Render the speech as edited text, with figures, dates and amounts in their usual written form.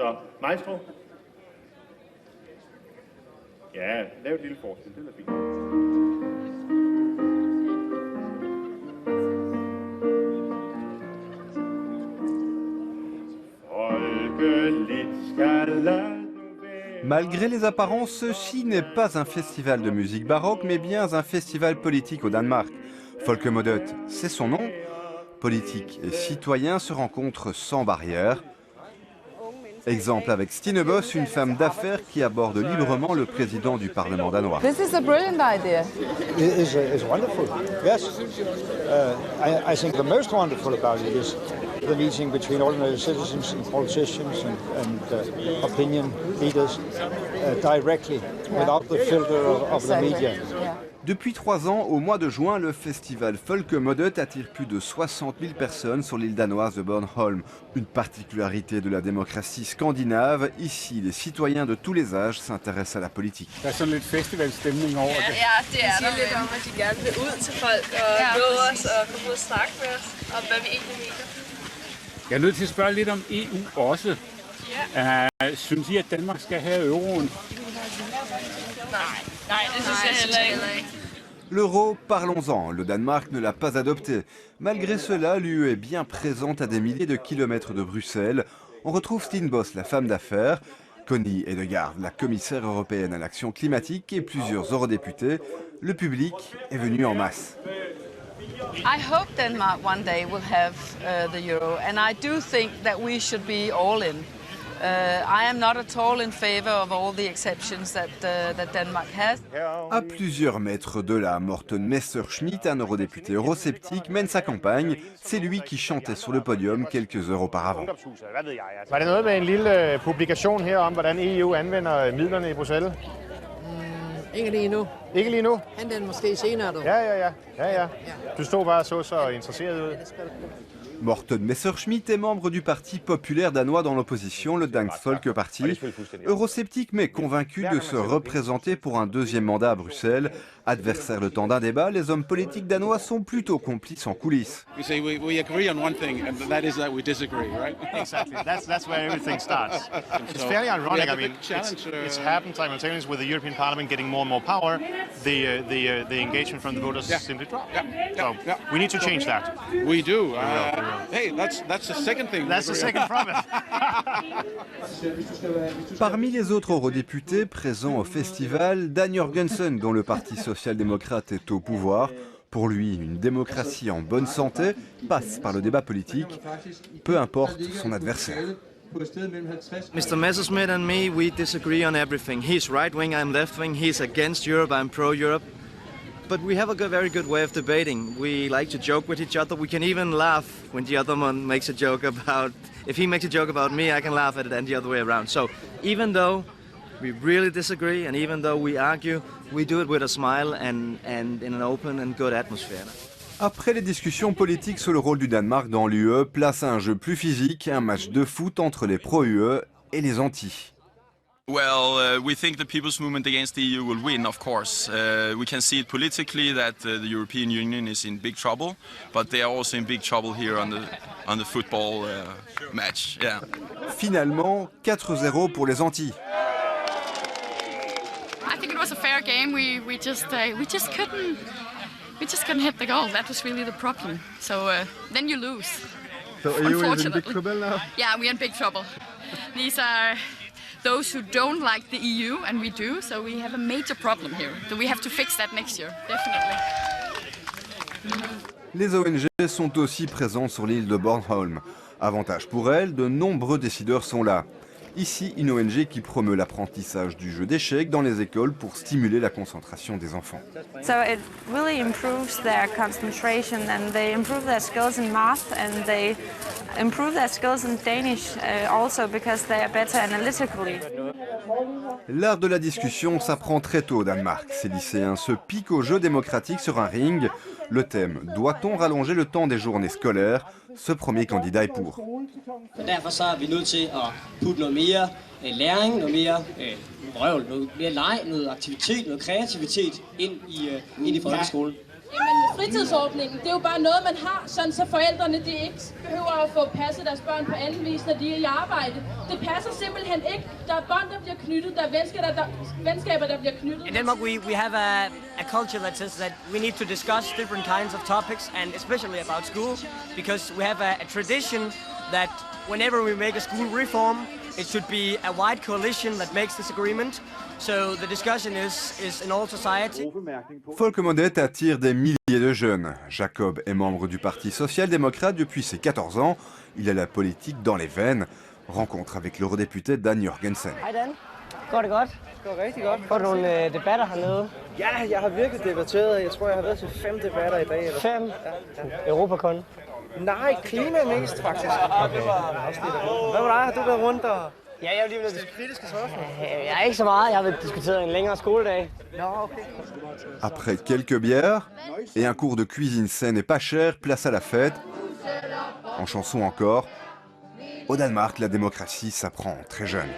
Så, maestro. Ja, lav et lille forskel, det er fint. Malgré les apparences, ceci n'est pas un festival de musique baroque, mais bien un festival politique au Danemark. Folkemødet, c'est son nom. Politiques et citoyens se rencontrent sans barrière. Exemple avec Stine Bosse, une femme d'affaires qui aborde librement le président du Parlement danois. This is a brilliant idea. It's wonderful. Yes. I think the most wonderful about it is the meeting between ordinary citizens and politicians and opinion leaders directly, without the filter of the media. Depuis 3 ans, au mois de juin, le festival Folkemødet attire plus de 60 000 personnes sur l'île danoise de Bornholm. Une particularité de la démocratie scandinave, ici les citoyens de tous les âges s'intéressent à la politique. Der er sådan lidt festivalstemning over det. Ja, det er der lidt om, at de gerne vil ud til folk og nå os og komme ud og snakke med os om, hvad vi egentlig mener. Jeg er nødt til at spørge lidt om EU også. Synes I, at Danmark skal have euroen? Nej, det synes jeg heller ikke. L'euro, parlons-en, le Danemark ne l'a pas adopté. Malgré cela, l'UE est bien présente à des milliers de kilomètres de Bruxelles. On retrouve Stine Bosse, la femme d'affaires, Connie Hedegaard, la commissaire européenne à l'action climatique et plusieurs eurodéputés. Le public est venu en masse. I hope Denmark one day will have the euro, and I do think that we should be all in. I am not at all in favor of all the exceptions that Denmark has. À plusieurs mètres de là, Morten Messerschmidt, un eurodéputé eurosceptique, mène sa campagne. C'est lui qui chantait sur le podium quelques heures auparavant. Var det noget med en lille publikation her om, hvordan EU anvender midlerne i Bruxelles? Ikke lige nu. Ikke lige nu? Han den måske senere, du. Ja. Du stod bare så interesseret ud. Morten Messerschmidt est membre du Parti populaire danois dans l'opposition, le Dansk Folkeparti. Eurosceptique mais convaincu de se représenter pour un deuxième mandat à Bruxelles. Adversaire le temps d'un débat, les hommes politiques danois sont plutôt complices en coulisses. We agree on one thing, and that is that we disagree, right? Exactly. That's where everything starts. It's fairly ironic. I mean, it's happened simultaneously with the European Parliament getting more and more power. The engagement from the voters simply dropped. So we need to change that. We do. Hey, that's the second thing. That's the second promise. Parmi les autres eurodéputés présents au festival, Dan Jorgensen, dont le Parti social-démocrate est au pouvoir. Pour lui, une démocratie en bonne santé passe par le débat politique, peu importe son adversaire. Mr. Messerschmidt and me, we disagree on everything. He's right-wing, I'm left-wing. He's against Europe, I'm pro-Europe. But we have a very good way of debating. We like to joke with each other. We can even laugh when the other one makes a joke about... If he makes a joke about me, I can laugh at it and the other way around. So even though we really disagree and even though we argue, we do it with a smile and in an open and good atmosphere. Après les discussions politiques sur le rôle du Danemark dans l'UE, place à un jeu plus physique, un match de foot entre les pro-UE et les anti. Well, we think the people's movement against the EU will win, of course. We can see it politically that the European Union is in big trouble, but they are also in big trouble here on the football match. Yeah. Finalement, 4-0 pour les anti. I think it was a fair game. We just couldn't hit the goal. That was really the problem. So then you lose. So are you in big trouble now? Yeah, we're in big trouble. These are those who don't like the EU, and we do, so we have a major problem here. So we have to fix that next year, definitely. Les ONG sont aussi présentes sur l'île de Bornholm. Avantage pour elles, de nombreux décideurs sont là. Ici, une ONG qui promeut l'apprentissage du jeu d'échecs dans les écoles pour stimuler la concentration des enfants. So it really improves their concentration and they improve their skills in math and they improve their skills in Danish also because they are better analytically. L'art de la discussion s'apprend très tôt au Danemark. Ces lycéens se piquent au jeu démocratique sur un ring. Le thème « Doit-on rallonger le temps des journées scolaires ?» Ce premier candidat est pour. Derfor så er vi nødt til at putte noget mere læring, noget mere leg, noget aktivitet, noget kreativitet ind i folkeskolen. Jamen, fritidsordningen, det er jo bare noget, man har, sådan så forældrene de ikke behøver at få passet deres børn på anden vis, når de er i arbejde. Det passer simpelthen ikke. Der er bånd, der bliver knyttet, der er venskaber, der bliver knyttet. In Denmark, we have a culture that says that we need to discuss different kinds of topics, and especially about school, because we have a tradition that whenever we make a school reform, it should be a wide coalition that makes this agreement. So the discussion is in all society. Folkemodet attire des milliers de jeunes. Jacob est membre du Parti social-démocrate depuis ses 14 ans. Il a la politique dans les veines. Rencontre avec l'eurodéputé Dan Jorgensen. Hej Dan. Går det godt? Det går rigtig godt. Får du nogle debatter hernede? Ja, jeg har virkelig debatteret. Jeg tror, jeg har været til 5 debatter i dag. Eller 5? Ja. Europakon? Nej, klima mest faktisk. Okay. Hvad med dig? Har du været rundt og... Ja, jeg er lige blevet kritiske spørgsmål. Jeg er ikke så meget. Jeg har diskuteret en længere skoledag. Nå, okay. Après quelques bières et un cours de cuisine saine et pas cher, place à la fête. En chanson encore, au Danemark, la démocratie s'apprend très jeune.